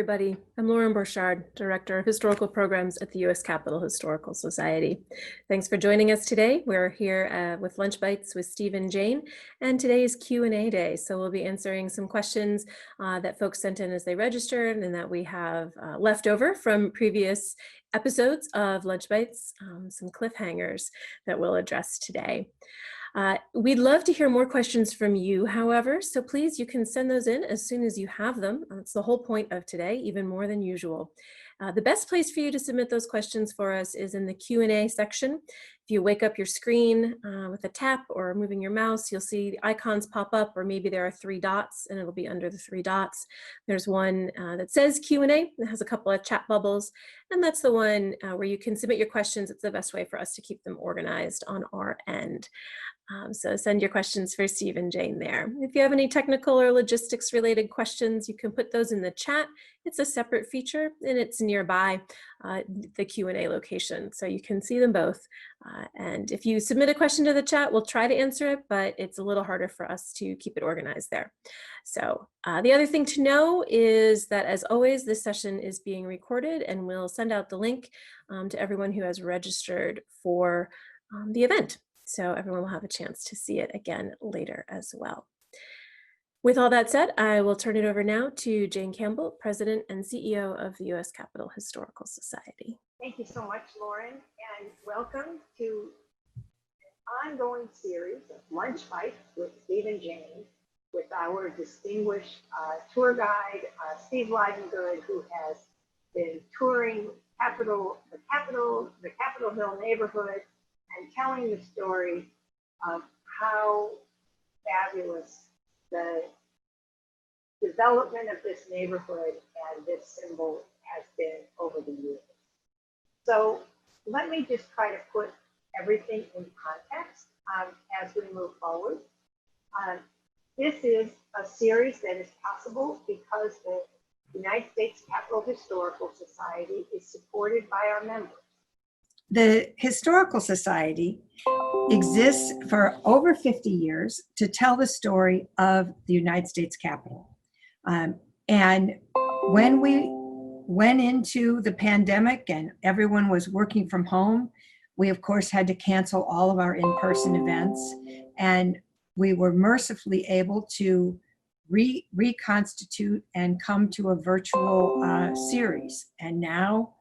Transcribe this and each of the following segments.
everybody. I'm Lauren Borchard, Director of Historical Programs at the U.S. Capitol Historical Society. Thanks for joining us today. We're here with Lunch Bites with Steve and Jane, and today is Q&A day. So we'll be answering some questions that folks sent in as they registered and that we have left over from previous episodes of Lunch Bites, some cliffhangers that we'll address today. We'd love to hear more questions from you, however, so please, you can send those in as soon as you have them. That's the whole point of today, even more than usual. The best place for you to submit those questions for us is in the Q&A section. If you wake up your screen with a tap or moving your mouse, you'll see the icons pop up, or maybe there are 3 dots and it'll be under the 3 dots. There's one that says Q&A that has a couple of chat bubbles, and that's the one where you can submit your questions. It's the best way for us to keep them organized on our end. So send your questions for Steve and Jane there. If you have any technical or logistics related questions, you can put those in the chat. It's a separate feature and it's nearby the Q&A location, so you can see them both. And if you submit a question to the chat, we'll try to answer it, but it's a little harder for us to keep it organized there. So the other thing to know is that, as always, this session is being recorded, and we'll send out the link to everyone who has registered for the event. So everyone will have a chance to see it again later as well. With all that said, I will turn it over now to Jane Campbell, President and CEO of the U.S. Capitol Historical Society. Thank you so much, Lauren, and welcome to an ongoing series of Lunch Bites with Steve and Jane with our distinguished tour guide, Steve Livengood, who has been touring the Capitol Hill neighborhood and telling the story of how fabulous the development of this neighborhood and this symbol has been over the years. So let me just try to put everything in context as we move forward. This is a series that is possible because the United States Capitol Historical Society is supported by our members. The Historical Society exists for over 50 years to tell the story of the United States Capitol. And when we went into the pandemic and everyone was working from home, we of course had to cancel all of our in-person events, and we were mercifully able to reconstitute and come to a virtual series. And now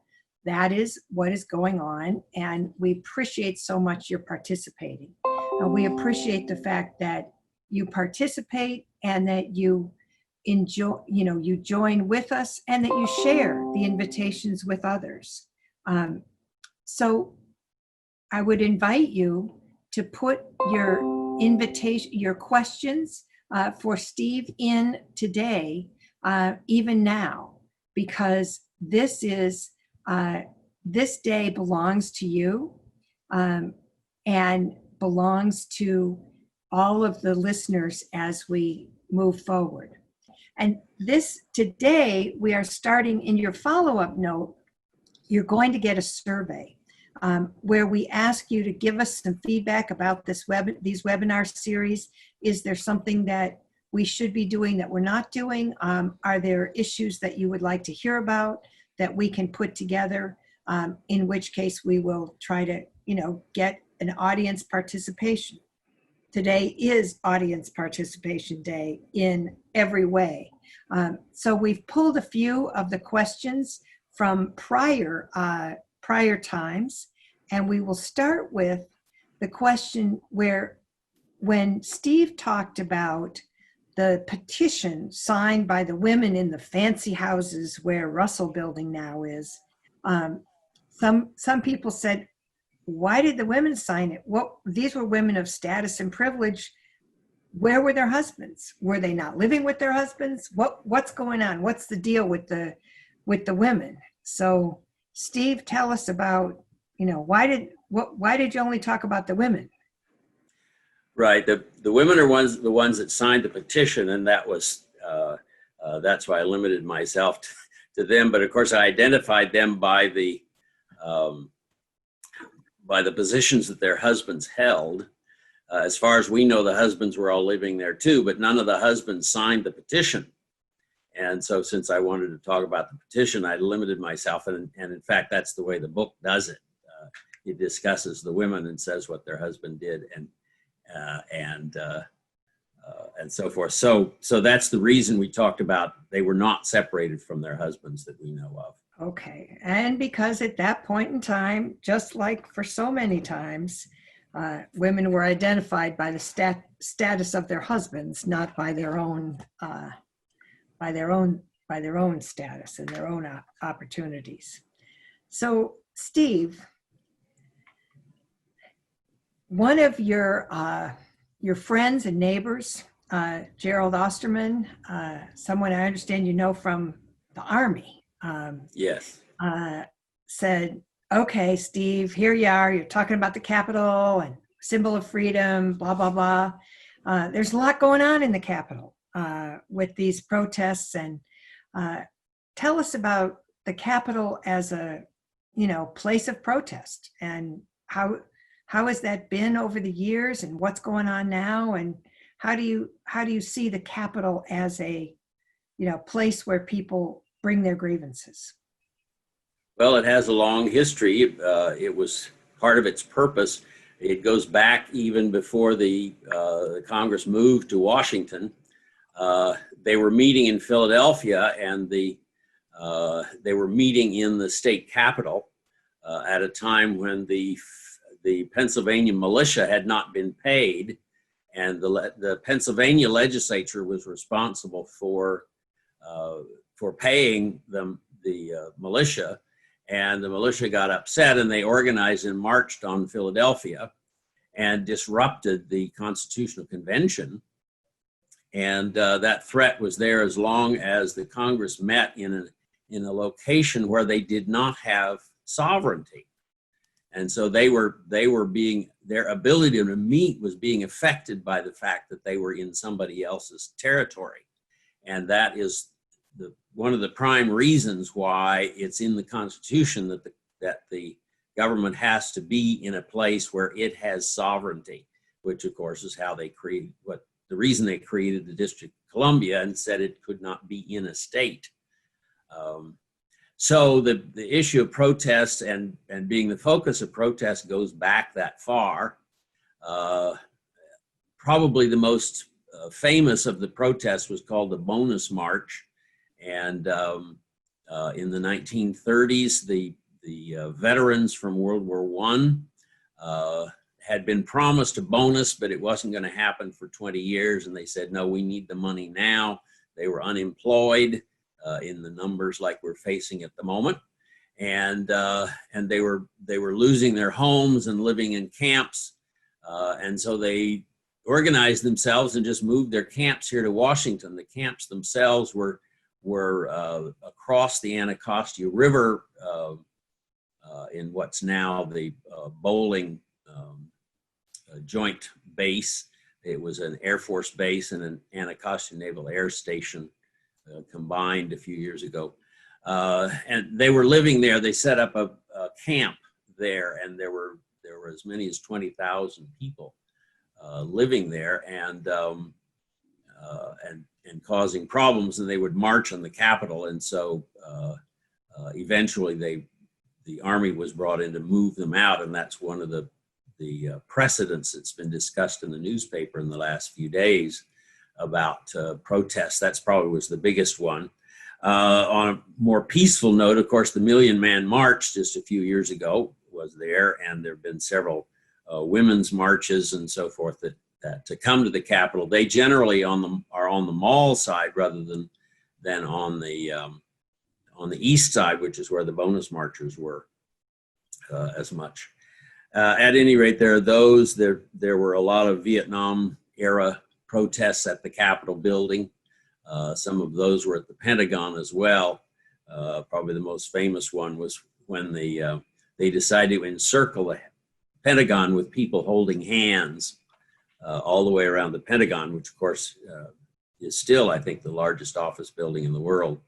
that is what is going on, and we appreciate so much your participating. We appreciate the fact that you participate and that you enjoy, you join with us, and that you share the invitations with others. So I would invite you to put your invitation, your questions for Steve in today, even now, because this day belongs to you and belongs to all of the listeners as we move forward. And today we are starting in your follow-up note. You're going to get a survey where we ask you to give us some feedback about these webinar series. Is there something that we should be doing that we're not doing? Are there issues that you would like to hear about that we can put together, in which case we will try to, get an audience participation. Today is Audience Participation Day in every way. So we've pulled a few of the questions from prior times, and we will start with the question where, when Steve talked about the petition signed by the women in the fancy houses where Russell Building now is, some people said, why did the women sign it? These were women of status and privilege. Where were their husbands? Were they not living with their husbands? What's going on? What's the deal with the women? So Steve, tell us about, why did you only talk about the women? Right. The women are the ones that signed the petition, and that was that's why I limited myself to them. But of course, I identified them by the positions that their husbands held. As far as we know, the husbands were all living there too, but none of the husbands signed the petition. And so since I wanted to talk about the petition, I limited myself. And in fact, that's the way the book does it. It discusses the women and says what their husband did and so forth. So that's the reason we talked about they were not separated from their husbands that we know of. Okay. And because at that point in time, just like for so many times, women were identified by the status of their husbands, not by their own status and their own opportunities. So, Steve, one of your friends and neighbors, Gerald Osterman, someone I understand you know from the Army. Yes. Said, okay, Steve, here you are. You're talking about the Capitol and symbol of freedom, blah, blah, blah. There's a lot going on in the Capitol with these protests. And tell us about the Capitol as a, place of protest, and how has that been over the years, and what's going on now, and how do you see the Capitol as a, place where people bring their grievances? Well, it has a long history. It was part of its purpose. It goes back even before the Congress moved to Washington. They were meeting in Philadelphia, and they were meeting in the state capitol at a time when the Pennsylvania militia had not been paid, and the Pennsylvania legislature was responsible for paying them, the militia. And the militia got upset, and they organized and marched on Philadelphia and disrupted the Constitutional Convention. And that threat was there as long as the Congress met in a location where they did not have sovereignty. And so their ability to meet was being affected by the fact that they were in somebody else's territory. And that is one of the prime reasons why it's in the Constitution that the government has to be in a place where it has sovereignty, which of course is how they the reason they created the District of Columbia and said it could not be in a state. So the issue of protest and being the focus of protest goes back that far. Probably the most famous of the protests was called the Bonus March. And in the 1930s, the veterans from World War I had been promised a bonus, but it wasn't going to happen for 20 years. And they said, no, we need the money now. They were unemployed in the numbers like we're facing at the moment. And they were losing their homes and living in camps. And so they organized themselves and just moved their camps here to Washington. The camps themselves were across the Anacostia River in what's now the Bowling Joint Base. It was an Air Force base and an Anacostia Naval Air Station combined a few years ago. And they were living there. They set up a camp there, and there were as many as 20,000 people living there, and causing problems, and they would march on the Capitol. And so eventually the Army was brought in to move them out, and that's one of the precedents that's been discussed in the newspaper in the last few days about protests. That's probably was the biggest one. On a more peaceful note, of course, the Million Man March just a few years ago was there, and there have been several women's marches and so forth that to come to the Capitol. They generally are on the mall side rather than on the east side, which is where the bonus marchers were as much. At any rate, there were a lot of Vietnam era protests at the Capitol building. Some of those were at the Pentagon as well. Probably the most famous one was when they decided to encircle the Pentagon with people holding hands all the way around the Pentagon, which of course is still, I think, the largest office building in the world.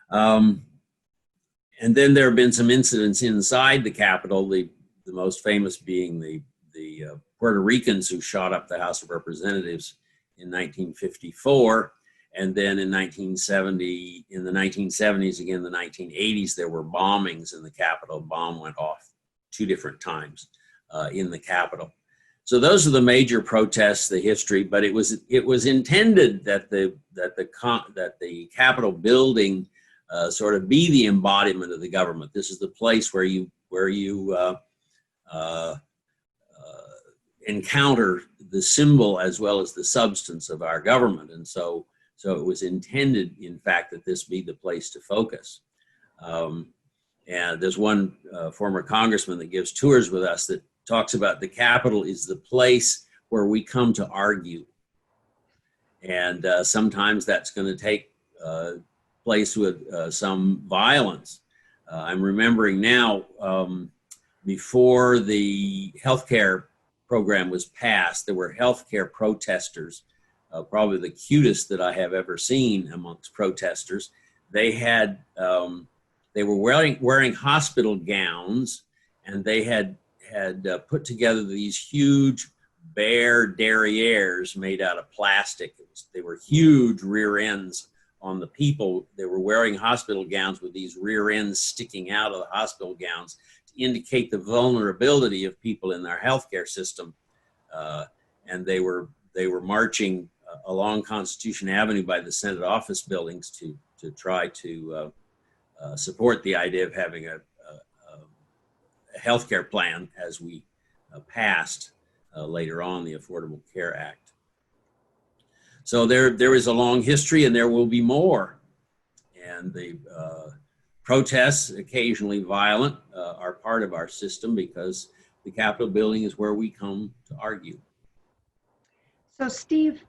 And then there have been some incidents inside the Capitol, the most famous being the Puerto Ricans who shot up the House of Representatives in 1954. And then in the 1970s, again, the 1980s, there were bombings in the Capitol. A bomb went off 2 different times in the Capitol. So those are the major protests, the history. But it was intended that the Capitol building sort of be the embodiment of the government. This is the place where you encounter the symbol as well as the substance of our government. And so it was intended, in fact, that this be the place to focus. And there's one former congressman that gives tours with us that talks about the Capitol is the place where we come to argue. And sometimes that's going to take place with some violence. I'm remembering now, before the healthcare program was passed, there were healthcare protesters, probably the cutest that I have ever seen amongst protesters. They were wearing hospital gowns, and they had put together these huge bare derrieres made out of plastic. They were huge rear ends on the people. They were wearing hospital gowns with these rear ends sticking out of the hospital gowns to indicate the vulnerability of people in our healthcare system. And they were marching along Constitution Avenue by the Senate office buildings to try to support the idea of having a healthcare plan as we passed later on the Affordable Care Act. So there is a long history, and there will be more. And the protests, occasionally violent, are part of our system because the Capitol building is where we come to argue. So Steve,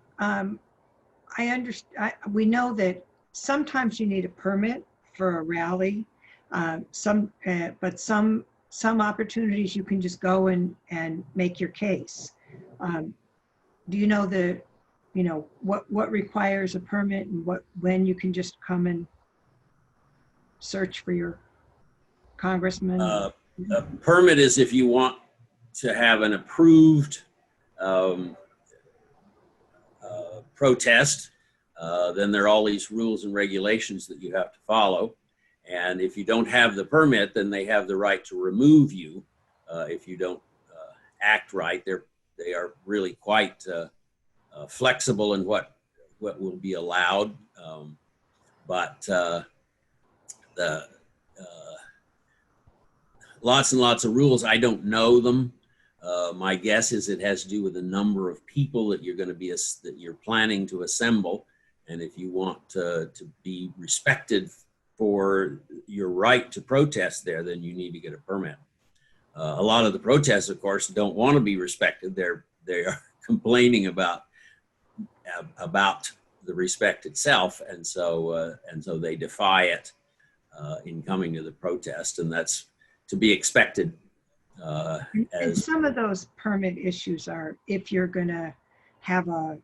we know that sometimes you need a permit for a rally. But some opportunities you can just go and make your case. Do you know what requires a permit and when you can just come and search for your congressman? A permit is if you want to have an approved protest, then there are all these rules and regulations that you have to follow. And if you don't have the permit, then they have the right to remove you if you don't act right. They are really quite flexible in what will be allowed. Lots and lots of rules. I don't know them. My guess is it has to do with the number of people that you're planning to assemble, and if you want to be respected for your right to protest there, then you need to get a permit. A lot of the protests, of course, don't want to be respected. They are complaining about the respect itself, and so they defy it in coming to the protest, and that's to be expected. And some of those permit issues are if you're going to have a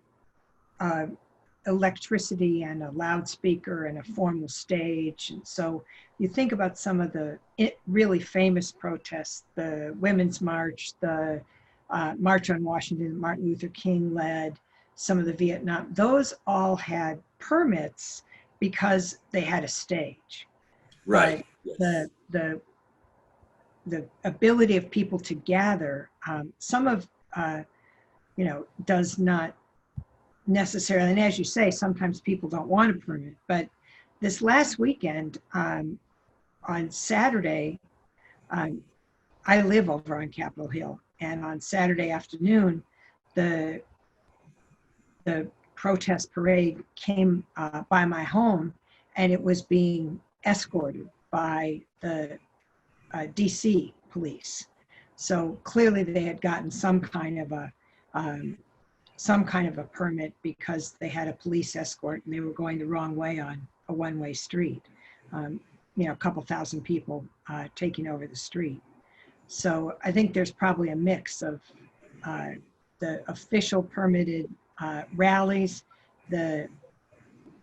electricity and a loudspeaker and a formal stage. And so you think about some of the really famous protests, the Women's March, the March on Washington, Martin Luther King led, some of the Vietnam, those all had permits because they had a stage. Right. Yes. The ability of people to gather, some of, does not necessarily, and as you say, sometimes people don't want a permit, but this last weekend, on Saturday, I live over on Capitol Hill, and on Saturday afternoon, the protest parade came by my home, and it was being escorted by the DC police. So clearly they had gotten some kind of a permit because they had a police escort and they were going the wrong way on a one-way street. A couple thousand people taking over the street. So I think there's probably a mix of the official permitted rallies, the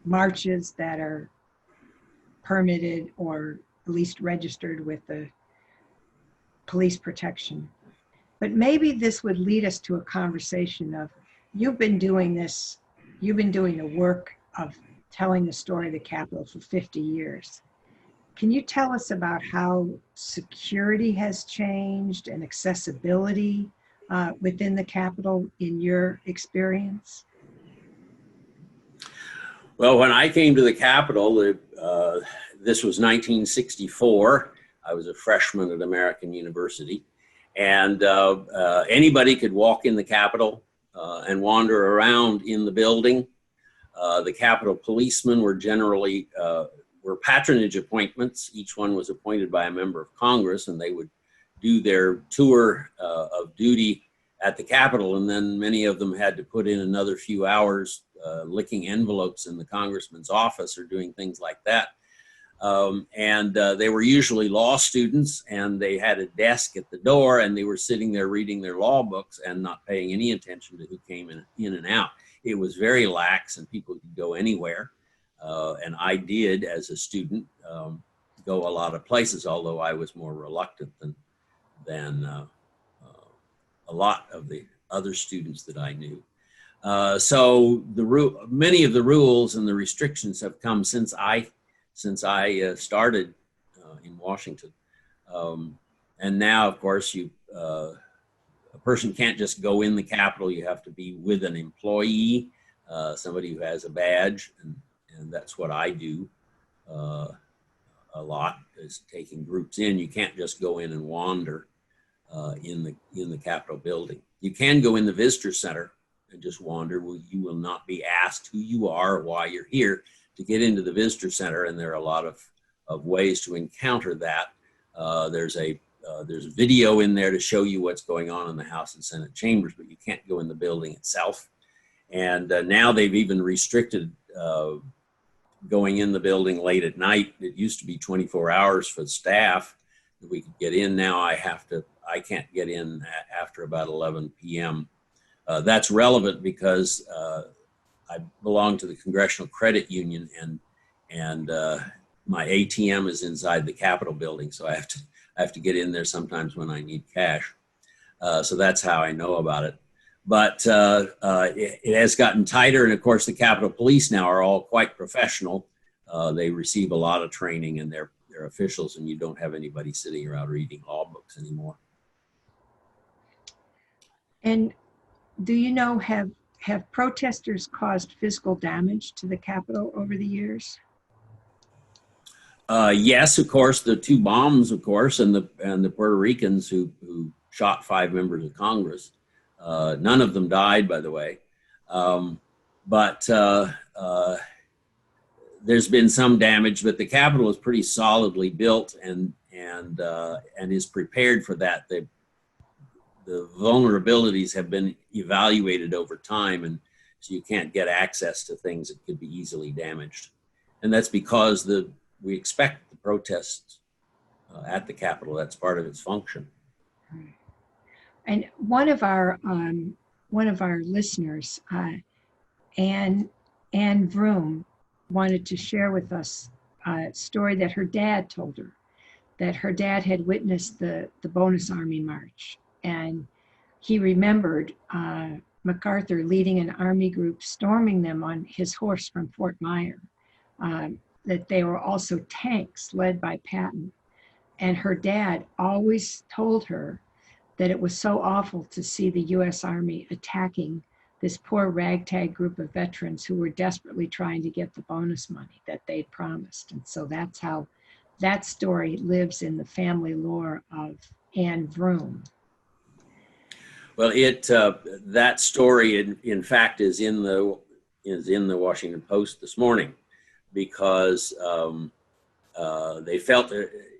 marches that are permitted or at least registered with the police protection. But maybe this would lead us to a conversation of, you've been doing the work of telling the story of the Capitol for 50 years. Can you tell us about how security has changed and accessibility within the Capitol in your experience? Well, when I came to the Capitol, this was 1964. I was a freshman at American University, and anybody could walk in the Capitol and wander around in the building. The Capitol policemen were generally were patronage appointments. Each one was appointed by a member of Congress, and they would do their tour of duty at the Capitol, and then many of them had to put in another few hours licking envelopes in the congressman's office or doing things like that. They were usually law students, and they had a desk at the door, and they were sitting there reading their law books and not paying any attention to who came in and out. It was very lax, and people could go anywhere. And I did, as a student, go a lot of places, although I was more reluctant than a lot of the other students that I knew. So many of the rules and the restrictions have come since I started in Washington. And now, of course, a person can't just go in the Capitol. You have to be with an employee, somebody who has a badge, and that's what I do a lot, is taking groups in. You can't just go in and wander in the Capitol building. You can go in the visitor center and just wander. You will not be asked who you are or why you're here to get into the visitor center, and there are a lot of ways to encounter that. There's video in there to show you what's going on in the House and Senate chambers, but you can't go in the building itself. And now they've even restricted going in the building late at night. It used to be 24 hours for the staff that we could get in. Now I can't get in after about 11 p.m. That's relevant because I belong to the Congressional Credit Union, and my ATM is inside the Capitol building, so I have to get in there sometimes when I need cash. So that's how I know about it. But it has gotten tighter, and of course the Capitol Police now are all quite professional. They receive a lot of training, and they're officials, and you don't have anybody sitting around reading law books anymore. And do you know, have protesters caused physical damage to the Capitol over the years? Yes, of course, the two bombs, of course, and the Puerto Ricans who shot 5 members of Congress. None of them died, by the way. But there's been some damage, but the Capitol is pretty solidly built and is prepared for that. The vulnerabilities have been evaluated over time, and so you can't get access to things that could be easily damaged. And that's because we expect the protests at the Capitol. That's part of its function. And one of our listeners, Anne Vroom, wanted to share with us a story that her dad told her, that her dad had witnessed the Bonus Army March, and he remembered MacArthur leading an army group storming them on his horse from Fort Myer, that they were also tanks led by Patton. And her dad always told her that it was so awful to see the U.S. Army attacking this poor ragtag group of veterans who were desperately trying to get the bonus money that they'd promised. And so that's how that story lives in the family lore of Anne Vroom. Well, that story, in fact, is in the Washington Post this morning, because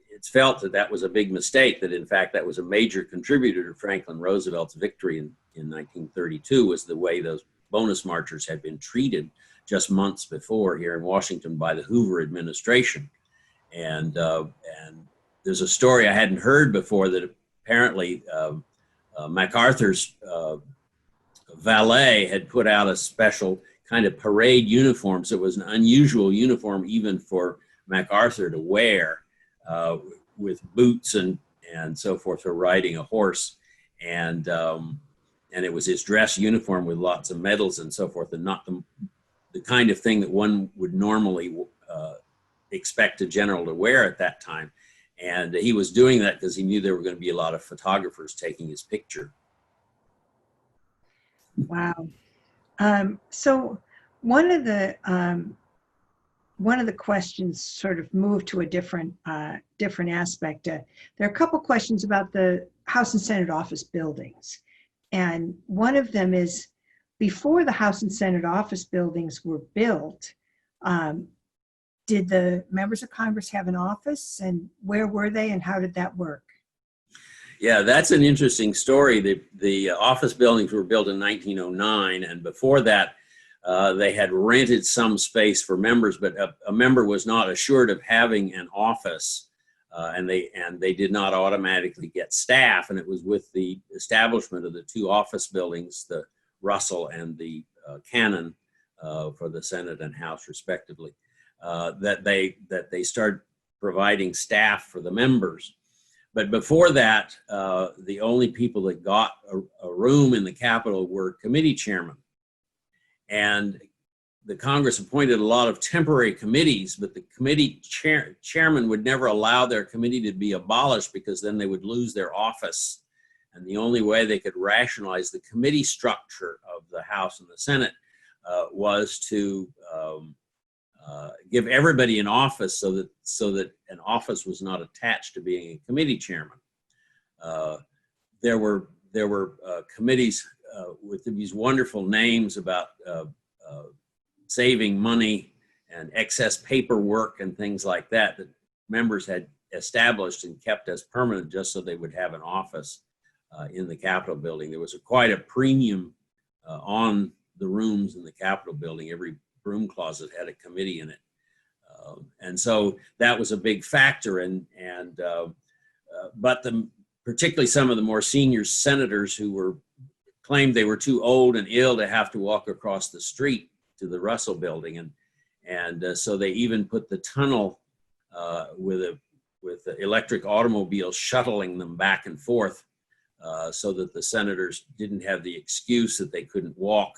it's felt that was a big mistake, that in fact that was a major contributor to Franklin Roosevelt's victory in 1932, was the way those bonus marchers had been treated just months before here in Washington by the Hoover administration. And there's a story I hadn't heard before that apparently MacArthur's valet had put out a special kind of parade uniform. So it was an unusual uniform even for MacArthur to wear, with boots and so forth for riding a horse. And it was his dress uniform with lots of medals and so forth, and not kind of thing that one would normally expect a general to wear at that time. And he was doing that because he knew there were going to be a lot of photographers taking his picture. Wow. So one of the questions sort of moved to a different aspect. There are a couple questions about the House and Senate office buildings. And one of them is, before the House and Senate office buildings were built, did the members of Congress have an office, and where were they, and how did that work? Yeah, that's an interesting story. The office buildings were built in 1909, and before that, they had rented some space for members, but a member was not assured of having an office, and they did not automatically get staff. And it was with the establishment of the two office buildings, the Russell and the Cannon, for the Senate and House respectively, that they started providing staff for the members. But before that, the only people that got a room in the Capitol were committee chairmen. And the Congress appointed a lot of temporary committees, but the committee chairman would never allow their committee to be abolished, because then they would lose their office. And the only way they could rationalize the committee structure of the House and the Senate was to give everybody an office, so that an office was not attached to being a committee chairman. There were committees with these wonderful names about saving money and excess paperwork and things like that members had established and kept as permanent, just so they would have an office in the Capitol building. There was quite a premium on the rooms in the Capitol building. Every broom closet had a committee in it. And so that was a big factor. But particularly some of the more senior senators who claimed they were too old and ill to have to walk across the street to the Russell building. And so they even put the tunnel with the electric automobiles shuttling them back and forth, so that the senators didn't have the excuse that they couldn't walk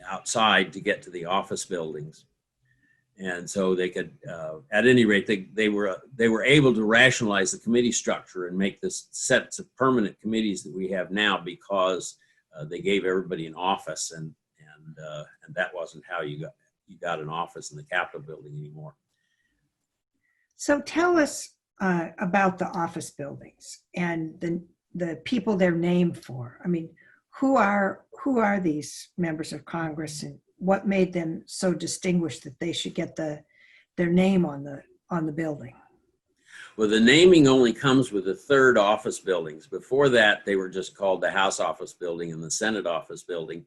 outside to get to the office buildings. And so they could, at any rate, they were able to rationalize the committee structure and make this sets of permanent committees that we have now, because they gave everybody an office, and that wasn't how you got an office in the Capitol building anymore. So tell us about the office buildings and the people they're named for. I mean, who are these members of Congress, and what made them so distinguished that they should get their name on the building? Well, the naming only comes with the third office buildings. Before that, they were just called the House Office Building and the Senate Office Building.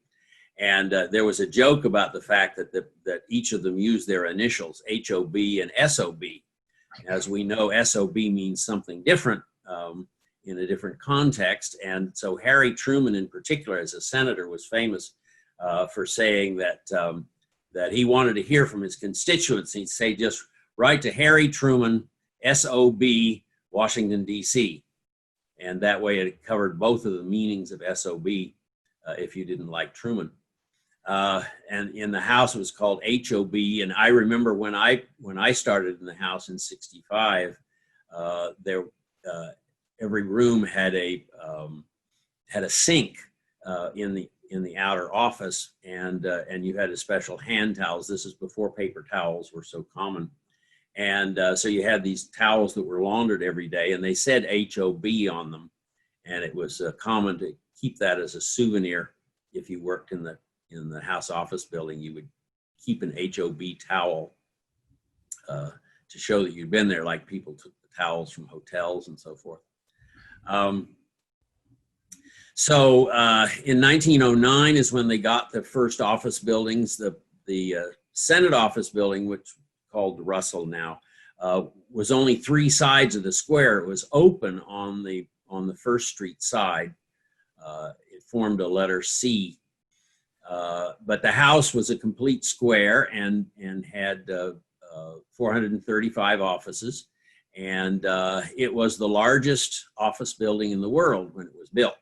And there was a joke about the fact that each of them used their initials, HOB and SOB. As we know, SOB means something different in a different context. And so Harry Truman, in particular, as a senator, was famous for saying that he wanted to hear from his constituents. He'd say, just write to Harry Truman, SOB, Washington, D.C. And that way it covered both of the meanings of SOB if you didn't like Truman. And in the House it was called HOB. And I remember when I started in the House in '65, every room had a sink in the outer office, and you had a special hand towels. This is before paper towels were so common. And so you had these towels that were laundered every day, and they said HOB on them. And it was common to keep that as a souvenir. If you worked in the House Office Building, you would keep an HOB towel to show that you'd been there, like people took the towels from hotels and so forth. So in 1909 is when they got the first office buildings. The Senate Office Building, which is called the Russell now, was only 3 sides of the square. It was open on the First Street side. It formed a letter C. But the house was a complete square and had 435 offices. And it was the largest office building in the world when it was built.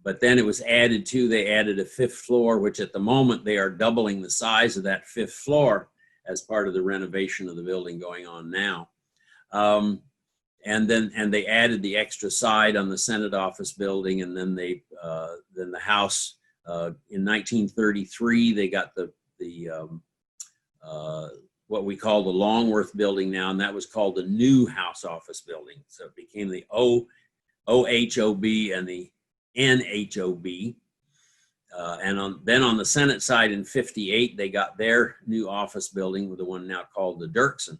but then it was added to, they added a fifth floor, which at the moment they are doubling the size of that fifth floor as part of the renovation of the building going on now. And they added the extra side on the Senate office building, and then then the House in 1933 they got the what we call the Longworth building now, and that was called the new House office building. So it became the OHOB and the NHOB. Then on the Senate side in 58, they got their new office building, with the one now called the Dirksen.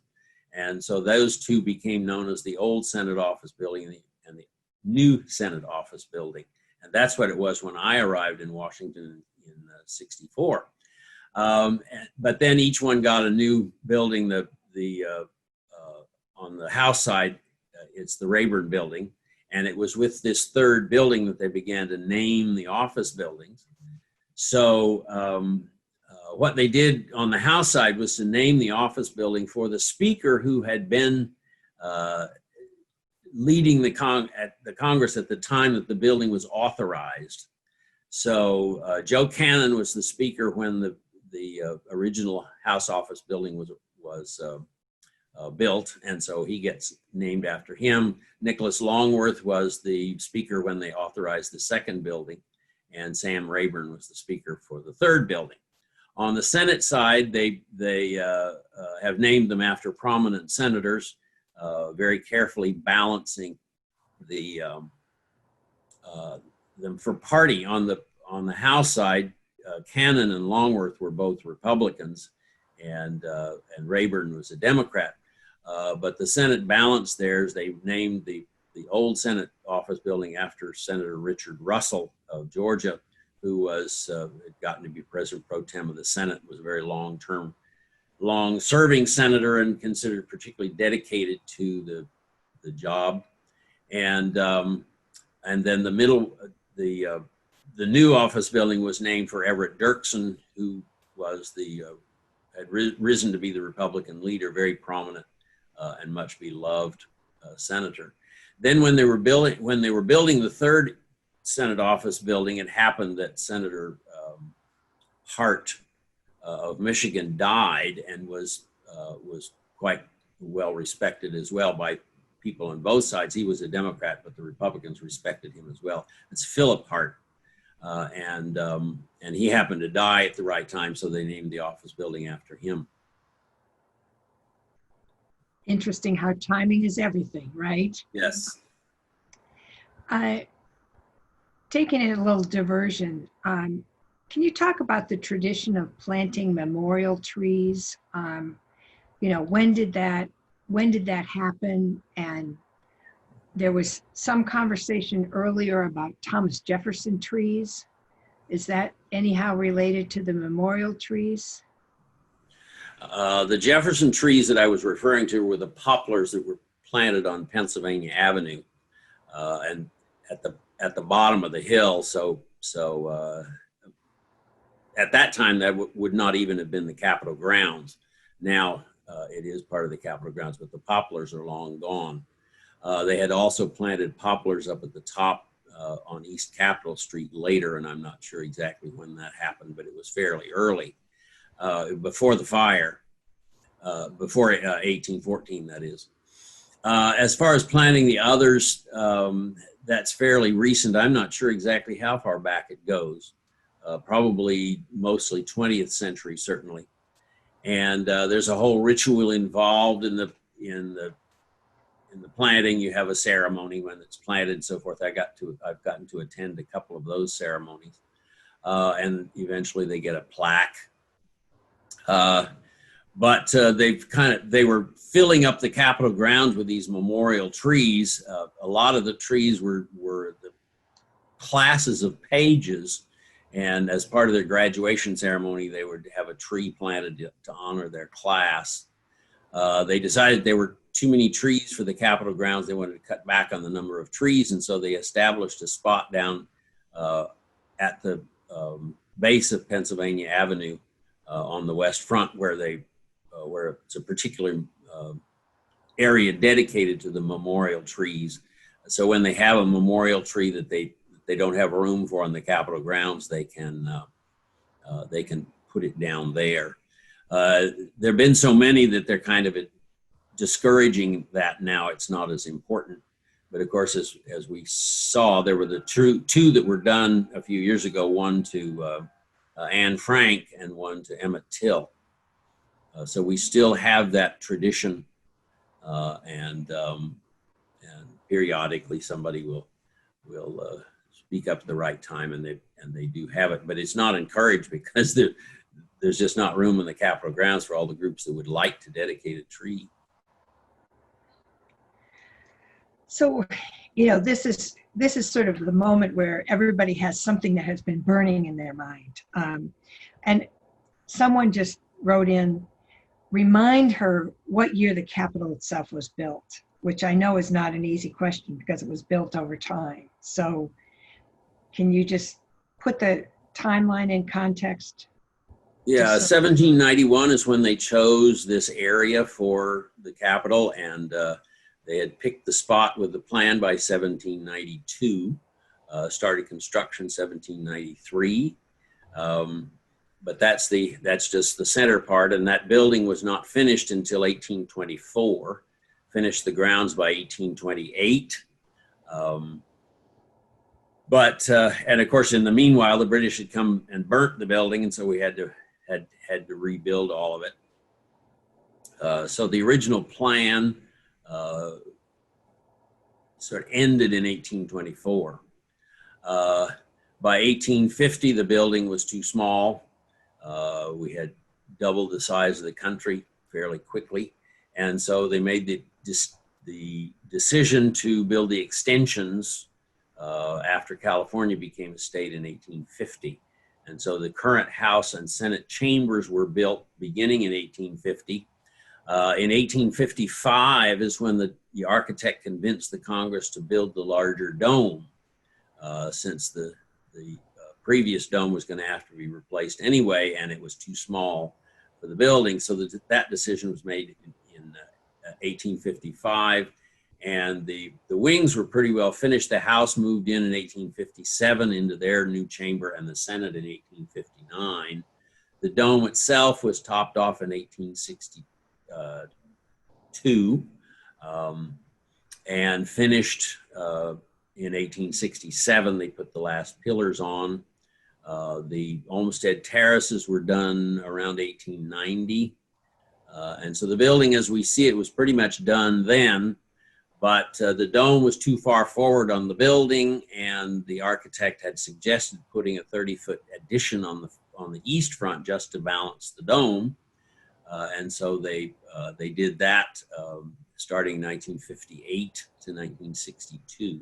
And so those two became known as the old Senate office building and the new Senate office building. And that's what it was when I arrived in Washington in 64. But then each one got a new building. On the House side, it's the Rayburn building. And it was with this third building that they began to name the office buildings. So what they did on the House side was to name the office building for the speaker who had been leading the Congress at the time that the building was authorized. So Joe Cannon was the speaker when the original House office building was built, and so he gets named after him. Nicholas Longworth was the speaker when they authorized the second building, and Sam Rayburn was the speaker for the third building. On the Senate side, they have named them after prominent senators, very carefully balancing them for party. On the House side, Cannon and Longworth were both Republicans, and Rayburn was a Democrat. But the Senate balanced theirs. They named the old Senate office building after Senator Richard Russell of Georgia, who had gotten to be President pro tem of the Senate, was a very long-serving senator and considered particularly dedicated to the job. And then the new office building was named for Everett Dirksen, who was had risen to be the Republican leader, very prominent and much beloved senator. Then when they were building the third Senate office building, it happened that Senator Hart of Michigan died, and was quite well respected as well by people on both sides. He was a Democrat, but the Republicans respected him as well. It's Philip Hart, and he happened to die at the right time, so they named the office building after him. Interesting how timing is everything, right? Yes. Taking it a little diversion, can you talk about the tradition of planting memorial trees? When did that happen? And there was some conversation earlier about Thomas Jefferson trees. Is that anyhow related to the memorial trees? The Jefferson trees that I was referring to were the poplars that were planted on Pennsylvania Avenue, and at the bottom of the hill. So at that time, that would not even have been the Capitol grounds. Now it is part of the Capitol grounds, but the poplars are long gone. They had also planted poplars up at the top on East Capitol Street later, and I'm not sure exactly when that happened, but it was fairly early, before the fire, before 1814, that is. As far as planting the others, that's fairly recent. I'm not sure exactly how far back it goes. Probably mostly 20th century, certainly. And there's a whole ritual involved in the planting. You have a ceremony when it's planted and so forth. I've gotten to attend a couple of those ceremonies, and eventually they get a plaque. But they were filling up the Capitol grounds with these memorial trees. A lot of the trees were the classes of pages, and as part of their graduation ceremony, they would have a tree planted to honor their class. They decided there were too many trees for the Capitol grounds. They wanted to cut back on the number of trees, and so they established a spot down at the base of Pennsylvania Avenue on the west front, where it's a particular area dedicated to the memorial trees. So when they have a memorial tree that they they don't have room for on the Capitol grounds, they can put it down there. There have been so many that they're kind of discouraging that now. It's not as important. But of course, as we saw, there were the two that were done a few years ago, one to Anne Frank and one to Emmett Till. So we still have that tradition, and periodically somebody will speak up at the right time, and they do have it. But it's not encouraged because there's just not room in the Capitol grounds for all the groups that would like to dedicate a tree. So, this is sort of the moment where everybody has something that has been burning in their mind. And someone just wrote in, remind her what year the Capitol itself was built, which I know is not an easy question because it was built over time. So can you just put the timeline in context? Yeah, 1791 is when they chose this area for the Capitol, and they had picked the spot with the plan by 1792, started construction 1793. But that's just the center part, and that building was not finished until 1824, finished the grounds by 1828. And of course, in the meanwhile, the British had come and burnt the building, and so we had to rebuild all of it. So the original plan sort of ended in 1824. By 1850, the building was too small. We had doubled the size of the country fairly quickly, and so they made the decision to build the extensions after California became a state in 1850. And so the current House and Senate chambers were built beginning in 1850. In 1855 is when the architect convinced the Congress to build the larger dome, since the previous dome was going to have to be replaced anyway, and it was too small for the building. So that decision was made in 1855, and the wings were pretty well finished. The House moved in 1857 into their new chamber, and the Senate in 1859. The dome itself was topped off in 1862 and finished in 1867. They put the last pillars on. The Olmsted terraces were done around 1890. And so the building as we see it was pretty much done then, but the dome was too far forward on the building, and the architect had suggested putting a 30-foot addition on the east front just to balance the dome. And so they did that starting in 1958 to 1962.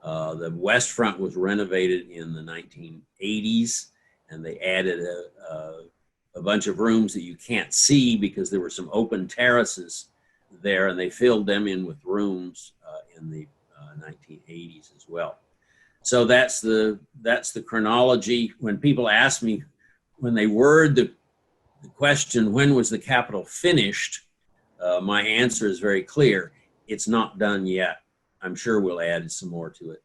The west front was renovated in the 1980s, and they added a bunch of rooms that you can't see because there were some open terraces there, and they filled them in with rooms in the 1980s as well. So that's the chronology. When people ask me, when they word the question, when was the Capitol finished, my answer is very clear. It's not done yet. I'm sure we'll add some more to it.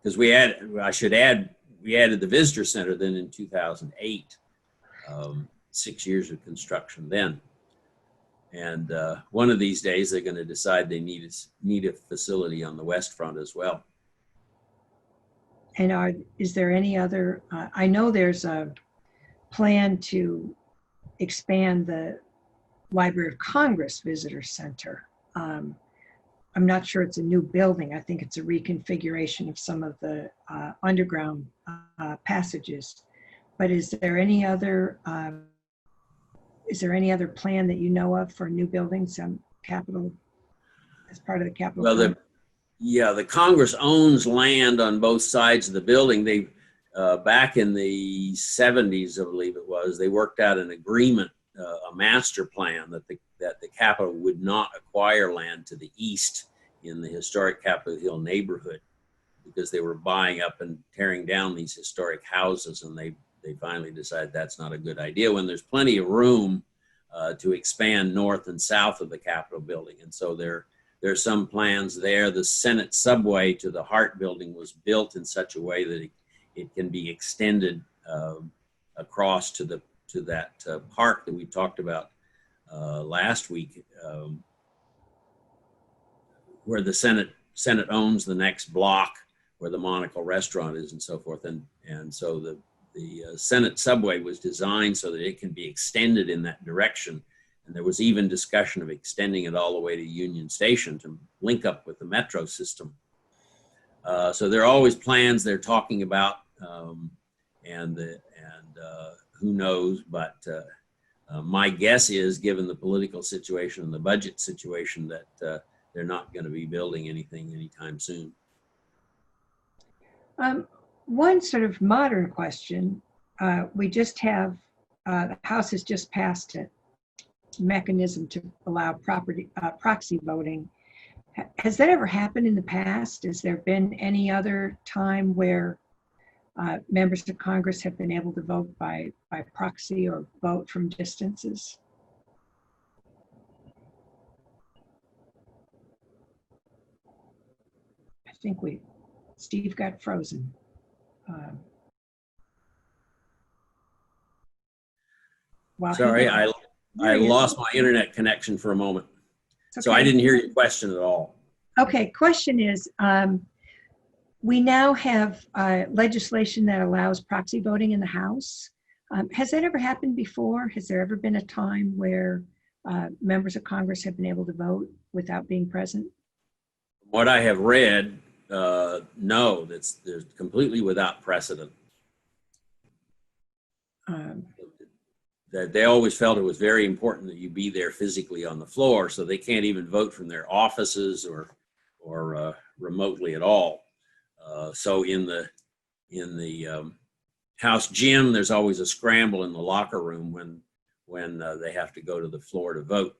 Because we added the visitor center then in 2008, 6 years of construction then. And one of these days they're going to decide they need a facility on the west front as well. And is there any other, I know there's a plan to expand the Library of Congress Visitor Center. I'm not sure it's a new building. I think it's a reconfiguration of some of the underground passages. But is there any other plan that you know of for new buildings on Capitol, as part of the Capitol? Well, the Congress owns land on both sides of the building. They back in the 70s, I believe it was, they worked out an agreement, a master plan that the Capitol would not acquire land to the east in the historic Capitol Hill neighborhood, because they were buying up and tearing down these historic houses, and they finally decided that's not a good idea when there's plenty of room to expand north and south of the Capitol building. And so they're there's some plans there. The Senate subway to the Hart building was built in such a way that it can be extended across to that park that we talked about last week, where the Senate owns the next block where the Monocle restaurant is and so forth. And so the Senate subway was designed so that it can be extended in that direction. And there was even discussion of extending it all the way to Union Station to link up with the metro system. So there are always plans they're talking about, and who knows, but my guess is, given the political situation and the budget situation, that they're not going to be building anything anytime soon. One sort of modern question, we just have, the House has just passed a mechanism to allow proxy voting. Has that ever happened in the past? Has there been any other time where members of Congress have been able to vote by proxy or vote from distances? I think Steve got frozen. Sorry, I lost my internet connection for a moment. Okay. So I didn't hear your question at all. Okay, question is, we now have legislation that allows proxy voting in the House. Has that ever happened before? Has there ever been a time where members of Congress have been able to vote without being present? What I have read, no, they're completely without precedent. That they always felt it was very important that you be there physically on the floor, so they can't even vote from their offices or remotely at all. So in the House gym, there's always a scramble in the locker room when they have to go to the floor to vote.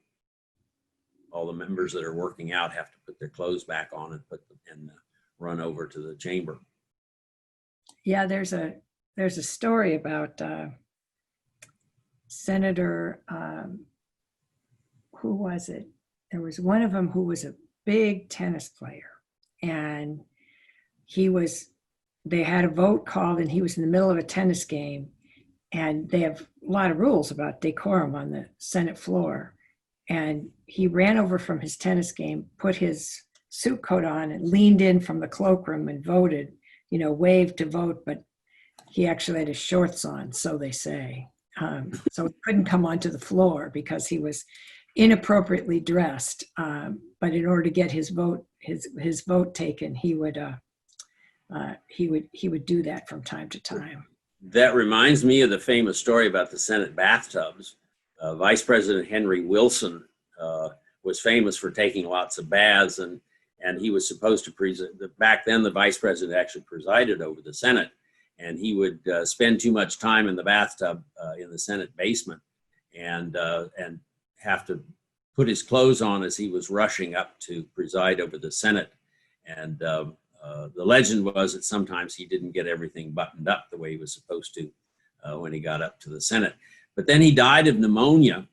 All the members that are working out have to put their clothes back on and run over to the chamber. Yeah, there's a story about Senator, who was it? There was one of them who was a big tennis player, and they had a vote called, and he was in the middle of a tennis game, and they have a lot of rules about decorum on the Senate floor. And he ran over from his tennis game, put his suit coat on, and leaned in from the cloakroom and voted, waved to vote, but he actually had his shorts on, so they say. So he couldn't come onto the floor because he was inappropriately dressed. But in order to get his vote taken, he would do that from time to time. That reminds me of the famous story about the Senate bathtubs. Vice President Henry Wilson was famous for taking lots of baths, and he was supposed to back then the vice president actually presided over the Senate, and he would spend too much time in the bathtub in the Senate basement and have to put his clothes on as he was rushing up to preside over the Senate. And the legend was that sometimes he didn't get everything buttoned up the way he was supposed to when he got up to the Senate. But then he died of pneumonia,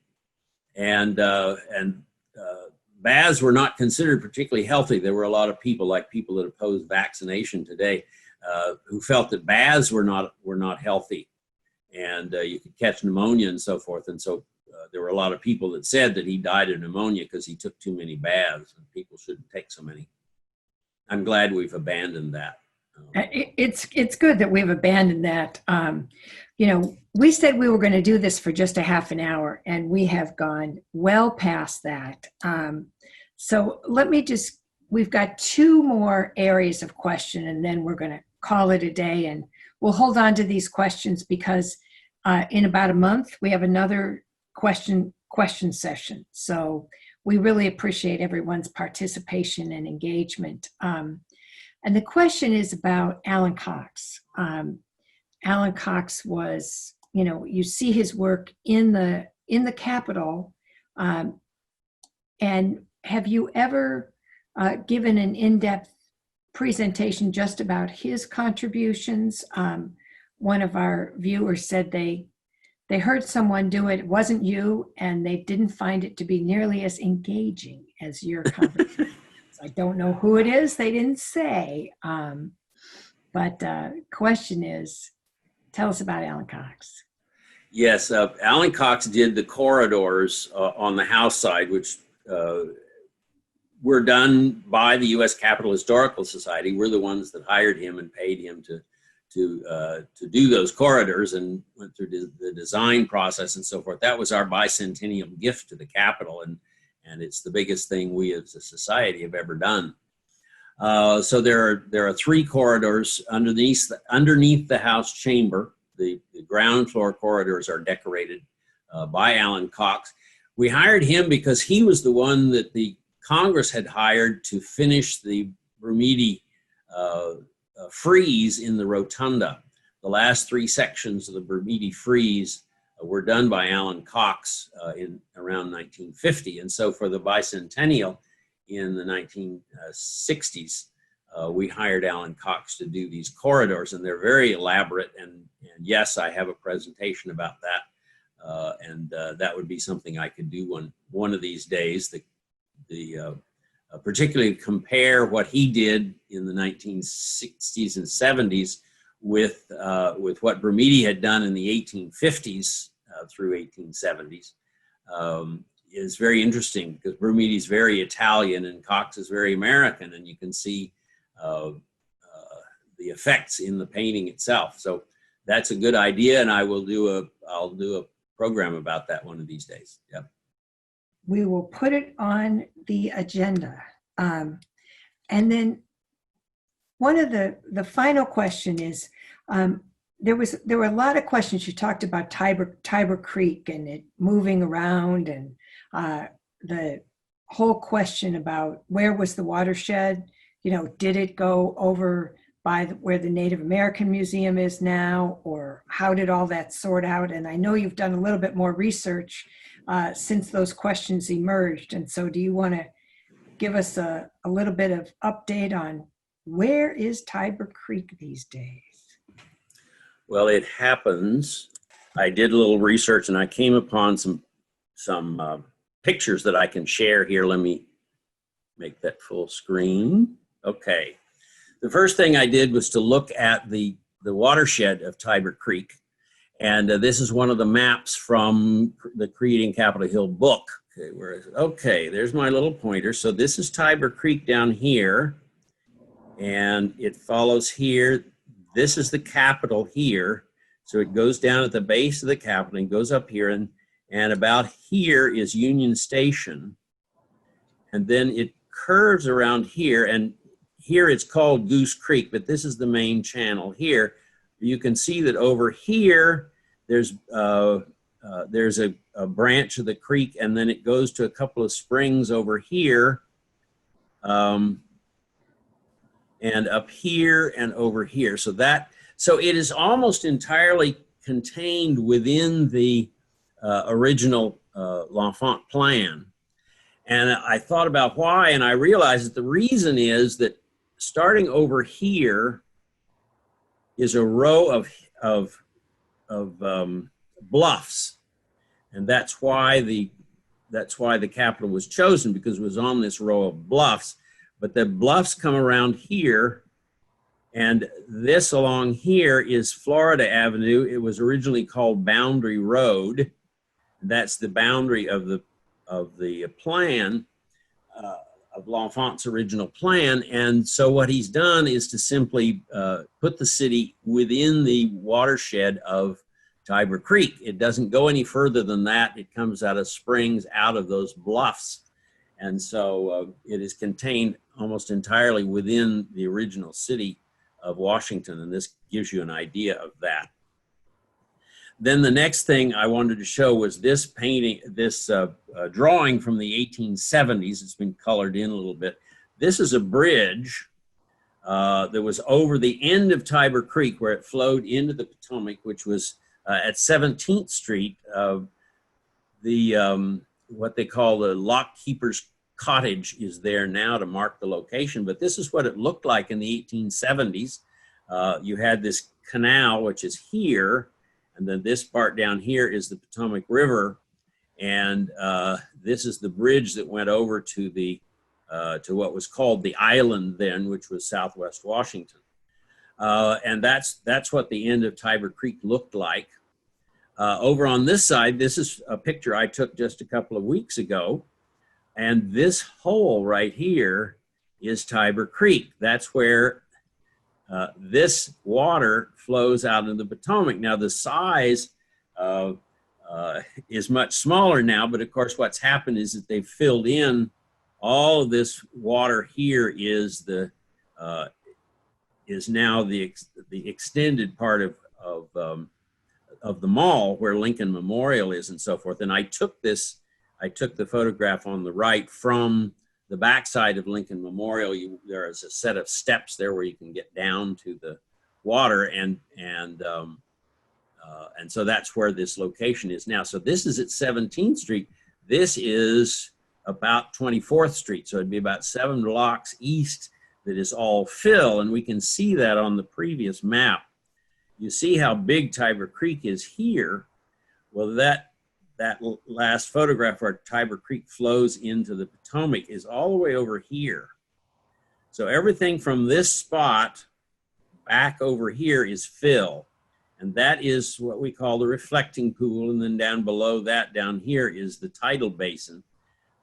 and baths were not considered particularly healthy. There were a lot of people, like people that oppose vaccination today, who felt that baths were not healthy, and you could catch pneumonia and so forth. And so there were a lot of people that said that he died of pneumonia because he took too many baths, and people shouldn't take so many. I'm glad we've abandoned that. It's good that we've abandoned that. We said we were going to do this for just a half an hour, and we have gone well past that. So we've got two more areas of question, and then we're going to call it a day, and we'll hold on to these questions because in about a month, we have another question session. So we really appreciate everyone's participation and engagement. And the question is about Alan Cox. Alan Cox was, you see his work in the Capitol. And have you ever given an in-depth presentation just about his contributions? One of our viewers said they heard someone do it. It wasn't you, and they didn't find it to be nearly as engaging as your conversation. I don't know who it is. They didn't say. But question is, tell us about Alan Cox. Yes, Alan Cox did the corridors on the House side, which were done by the U.S. Capitol Historical Society. We're the ones that hired him and paid him to do those corridors, and went through the design process and so forth. That was our bicentennial gift to the Capitol, and it's the biggest thing we as a society have ever done. So there are 3 corridors underneath the House chamber. The ground floor corridors are decorated by Alan Cox. We hired him because he was the one that the Congress had hired to finish the Bermuda frieze in the rotunda. The last 3 sections of the Bermuda frieze were done by Alan Cox in around 1950. And so for the bicentennial in the 1960s, we hired Alan Cox to do these corridors, and they're very elaborate. And yes, I have a presentation about that. And that would be something I could do one of these days. Particularly compare what he did in the 1960s and 70s with what Bermuda had done in the 1850s through 1870s is very interesting, because Bermuda is very Italian and Cox is very American, and you can see the effects in the painting itself. So that's a good idea, and I'll do a program about that one of these days. Yep. We will put it on the agenda. And then one of the final question is, there were a lot of questions. You talked about Tiber Creek and it moving around, and the whole question about where was the watershed? Did it go over by where the Native American Museum is now, or how did all that sort out? And I know you've done a little bit more research since those questions emerged. And so do you want to give us a little bit of update on where is Tiber Creek these days? Well, it happens. I did a little research and I came upon some pictures that I can share here. Let me make that full screen. Okay. The first thing I did was to look at the watershed of Tiber Creek. And this is one of the maps from the Creating Capitol Hill book. Okay, where is it? Okay, there's my little pointer. So this is Tiber Creek down here, and it follows here. This is the Capitol here. So it goes down at the base of the Capitol and goes up here, and about here is Union Station. And then it curves around here, and here it's called Goose Creek, but this is the main channel here. You can see that over here, there's a branch of the creek, and then it goes to a couple of springs over here, and up here and over here. So it is almost entirely contained within the original L'Enfant plan. And I thought about why, and I realized that the reason is that starting over here is a row of bluffs, and that's why the Capitol was chosen, because it was on this row of bluffs. But the bluffs come around here, and this along here is Florida Avenue. It was originally called Boundary Road. That's the boundary of the plan, of L'Enfant's original plan. And so what he's done is to simply put the city within the watershed of Tiber Creek. It doesn't go any further than that. It comes out of springs, out of those bluffs. And so it is contained almost entirely within the original city of Washington. And this gives you an idea of that. Then the next thing I wanted to show was this painting, this drawing from the 1870s. It's been colored in a little bit. This is a bridge that was over the end of Tiber Creek where it flowed into the Potomac, which was at 17th Street. What they call the Lock Keeper's Cottage is there now to mark the location. But this is what it looked like in the 1870s. You had this canal, which is here. And then this part down here is the Potomac River. And this is the bridge that went over to the to what was called the island then, which was Southwest Washington. And that's what the end of Tiber Creek looked like. Over on this side, this is a picture I took just a couple of weeks ago. And this hole right here is Tiber Creek. That's where this water flows out into the Potomac. Now the size is much smaller now, but of course what's happened is that they've filled in all of this water here is now the extended part of the mall where Lincoln Memorial is and so forth. And I took the photograph on the right from the backside of Lincoln Memorial. There is a set of steps there where you can get down to the water, and so that's where this location is now. So this is at 17th Street. This is about 24th Street. So it'd be about 7 blocks east that is all fill. And we can see that on the previous map. You see how big Tiber Creek is here. Well, that last photograph where Tiber Creek flows into the Potomac is all the way over here. So everything from this spot back over here is fill. And that is what we call the reflecting pool. And then down below that, down here, is the tidal basin.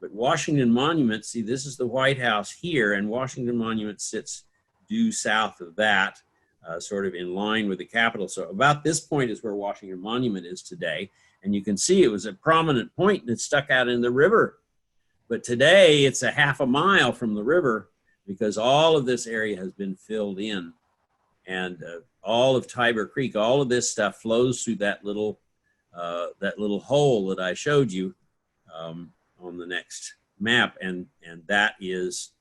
But Washington Monument, see, this is the White House here, and Washington Monument sits due south of that, sort of in line with the Capitol. So about this point is where Washington Monument is today. And you can see it was a prominent point and it stuck out in the river. But today it's a half a mile from the river because all of this area has been filled in. And all of Tiber Creek, all of this stuff flows through that little hole that I showed you on the next map. And that is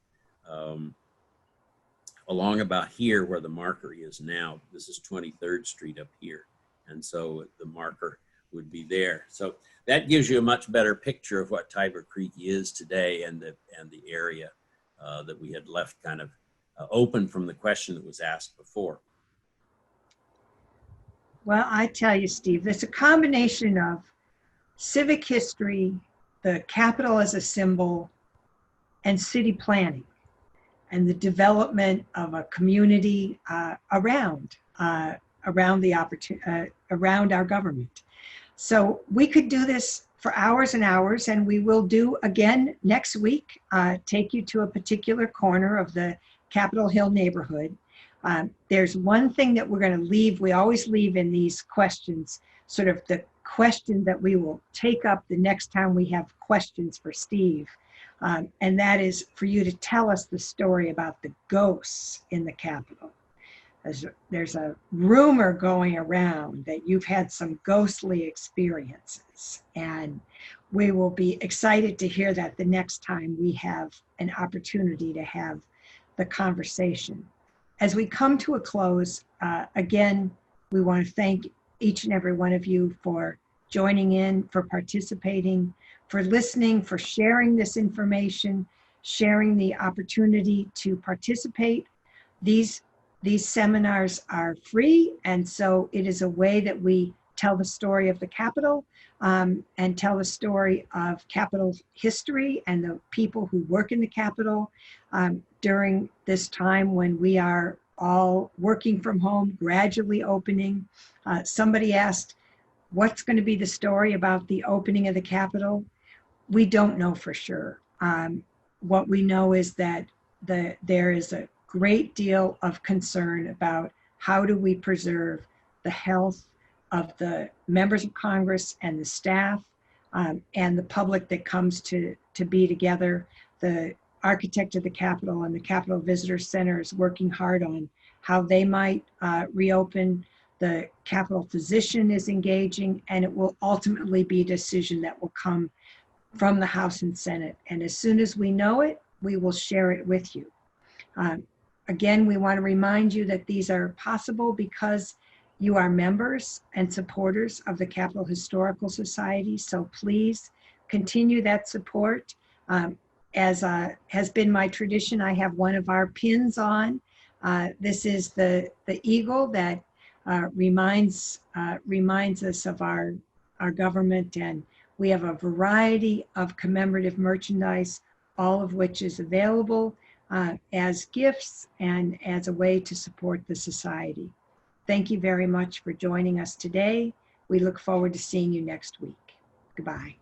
along about here where the marker is now. This is 23rd Street up here. And so the marker would be there. So that gives you a much better picture of what Tiber Creek is today and the area that we had left kind of open from the question that was asked before. Well, I tell you, Steve, it's a combination of civic history, the Capitol as a symbol, and city planning, and the development of a community around our government. So we could do this for hours and hours, and we will do again next week, take you to a particular corner of the Capitol Hill neighborhood. There's one thing that we're going to leave. We always leave in these questions, sort of the question that we will take up the next time we have questions for Steve. And that is for you to tell us the story about the ghosts in the Capitol. There's a rumor going around that you've had some ghostly experiences, and we will be excited to hear that the next time we have an opportunity to have the conversation. As we come to a close, again, we want to thank each and every one of you for joining in, for participating, for listening, for sharing this information, sharing the opportunity to participate. These seminars are free, and so it is a way that we tell the story of the Capitol and tell the story of Capitol history and the people who work in the Capitol during this time when we are all working from home, gradually opening. Somebody asked, what's going to be the story about the opening of the Capitol? We don't know for sure. What we know is that there is a great deal of concern about how do we preserve the health of the members of Congress and the staff and the public that comes to be together. The architect of the Capitol and the Capitol Visitor Center is working hard on how they might reopen. The Capitol physician is engaging, and it will ultimately be a decision that will come from the House and Senate. And as soon as we know it, we will share it with you. Again, we want to remind you that these are possible because you are members and supporters of the Capitol Historical Society. So please continue that support. As has been my tradition, I have one of our pins on. This is the eagle that reminds us of our government, and we have a variety of commemorative merchandise, all of which is available as gifts and as a way to support the society. Thank you very much for joining us today. We look forward to seeing you next week. Goodbye.